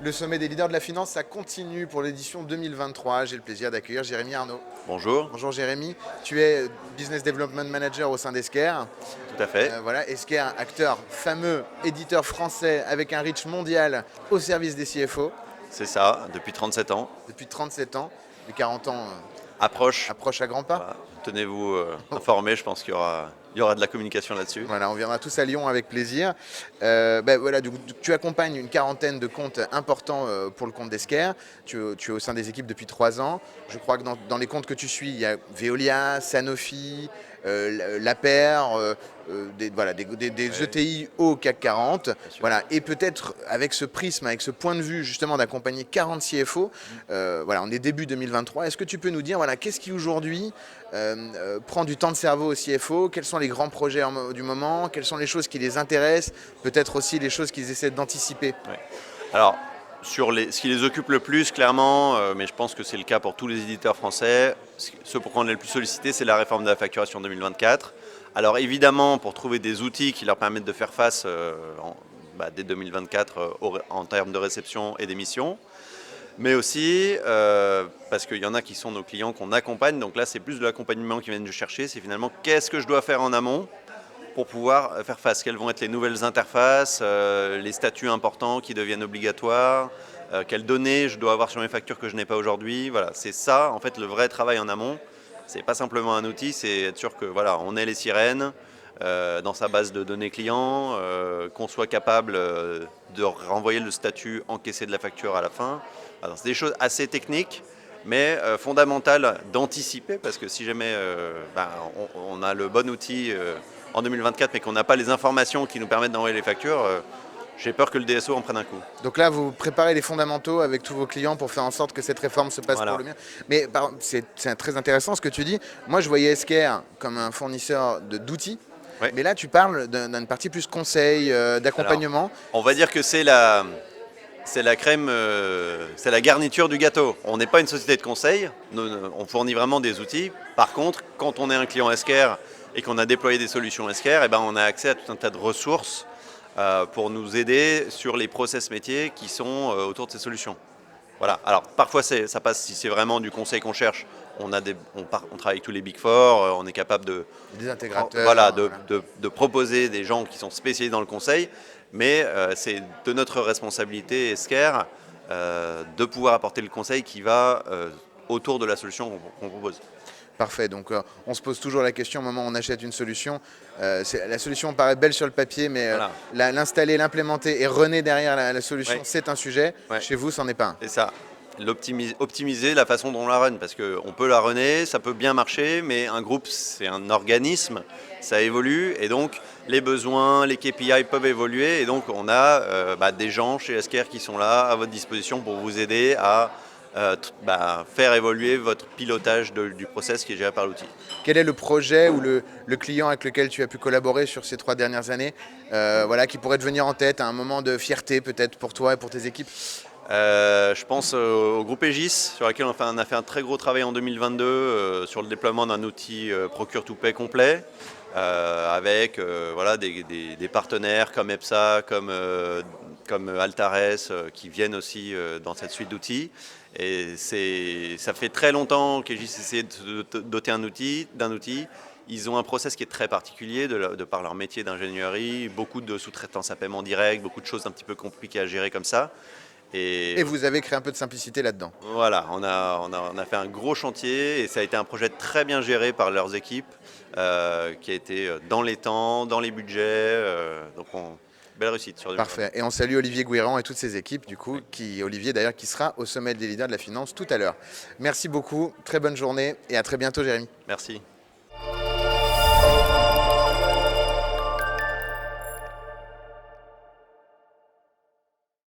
Le sommet des leaders de la finance, ça continue pour l'édition 2023. J'ai le plaisir d'accueillir Jérémy Arnaud. Bonjour, Bonjour Jérémy, tu es Business Development Manager au sein d'Esker. tout à fait, Voilà, Esker, acteur fameux, éditeur français avec un reach mondial au service des CFO c'est ça, depuis 37 ans. depuis 37 ans. Les 40 ans Approche, approchent à grands pas. voilà. Tenez-vous informés, je pense qu'il y aura de la communication là-dessus. Voilà, on viendra tous à Lyon avec plaisir. Voilà, tu accompagnes une quarantaine de comptes importants pour le compte d'Esker. Tu es au sein des équipes depuis 3 ans. Je crois que dans les comptes que tu suis, il y a Veolia, Sanofi, l'Aper, des ETI au CAC 40. sûr. Voilà, et peut-être avec ce prisme, avec ce point de vue justement d'accompagner 40 CFO, voilà, on est début 2023. Est-ce que tu peux nous dire voilà, qu'est-ce qui aujourd'hui prend du temps de cerveau au CFO? Quels sont les grands projets du moment? Quelles sont les choses qui les intéressent? Peut-être aussi les choses qu'ils essaient d'anticiper. Ouais. Alors, ce qui les occupe le plus, clairement, mais je pense que c'est le cas pour tous les éditeurs français, ce pour quoi on est le plus sollicité, c'est la réforme de la facturation 2024. Alors évidemment, pour trouver des outils qui leur permettent de faire face dès 2024 en termes de réception et d'émission, mais aussi parce qu'il y en a qui sont nos clients qu'on accompagne, donc là c'est plus de l'accompagnement qui viennent nous chercher, c'est finalement qu'est-ce que je dois faire en amont pour pouvoir faire face. Quelles vont être les nouvelles interfaces, les statuts importants qui deviennent obligatoires, quelles données je dois avoir sur mes factures que je n'ai pas aujourd'hui. Voilà, c'est ça en fait le vrai travail en amont. C'est pas simplement un outil, c'est être sûr que voilà, on ait les sirènes dans sa base de données client, qu'on soit capable de renvoyer le statut encaissé de la facture à la fin. Alors, c'est des choses assez techniques, mais fondamentales d'anticiper, parce que si jamais on a le bon outil en 2024, mais qu'on n'a pas les informations qui nous permettent d'envoyer les factures, j'ai peur que le DSO en prenne un coup. Donc là, vous préparez les fondamentaux avec tous vos clients pour faire en sorte que cette réforme se passe Voilà. pour le mieux. Mais c'est très intéressant ce que tu dis. Moi, je voyais Esker comme un fournisseur d'outils. Ouais. Mais là, tu parles d'une partie plus conseil, d'accompagnement. On va dire que c'est la crème, c'est la garniture du gâteau. On n'est pas une société de conseil, on fournit vraiment des outils. Par contre, quand on est un client Esker et qu'on a déployé des solutions Esker, eh ben, on a accès à tout un tas de ressources pour nous aider sur les process métiers qui sont autour de ces solutions. Voilà. Alors parfois ça passe, si c'est vraiment du conseil qu'on cherche, on travaille avec tous les Big Four, on est capable Des intégrateurs. voilà, Voilà. de proposer des gens qui sont spécialisés dans le conseil, mais c'est de notre responsabilité, Esker, de pouvoir apporter le conseil qui va autour de la solution qu'on propose. Parfait. Donc, on se pose toujours la question au moment où on achète une solution. La solution paraît belle sur le papier, mais Voilà. l'installer, l'implémenter et runner derrière la solution, Ouais. c'est un sujet. Ouais. Chez vous, c'en est pas un. C'est ça. Optimiser la façon dont on la run, parce qu'on peut la runner, ça peut bien marcher, mais un groupe, c'est un organisme, ça évolue, et donc les besoins, les KPI peuvent évoluer, et donc on a des gens chez Esker qui sont là à votre disposition pour vous aider à faire évoluer votre pilotage du process qui est géré par l'outil. Quel est le projet ou le client avec lequel tu as pu collaborer sur ces 3 dernières années, voilà, qui pourrait te venir en tête à un moment de fierté peut-être pour toi et pour tes équipes? Je pense au groupe Aegis, sur lequel on a fait un très gros travail en 2022 sur le déploiement d'un outil Procure-to-Pay complet, avec des partenaires comme EPSA, comme Altares, qui viennent aussi dans cette suite d'outils. Et ça fait très longtemps qu'Aegis essaie de se doter d'un outil. Ils ont un process qui est très particulier de par leur métier d'ingénierie, beaucoup de sous-traitance à paiement direct, beaucoup de choses un petit peu compliquées à gérer comme ça. Et vous avez créé un peu de simplicité là-dedans. Voilà, on a fait un gros chantier et ça a été un projet très bien géré par leurs équipes, qui a été dans les temps, dans les budgets. Belle réussite sur 2020. Parfait. Et on salue Olivier Gouiran et toutes ses équipes, du coup, Olivier d'ailleurs qui sera au sommet des leaders de la finance tout à l'heure. Merci beaucoup, très bonne journée et à très bientôt Jérémy. Merci.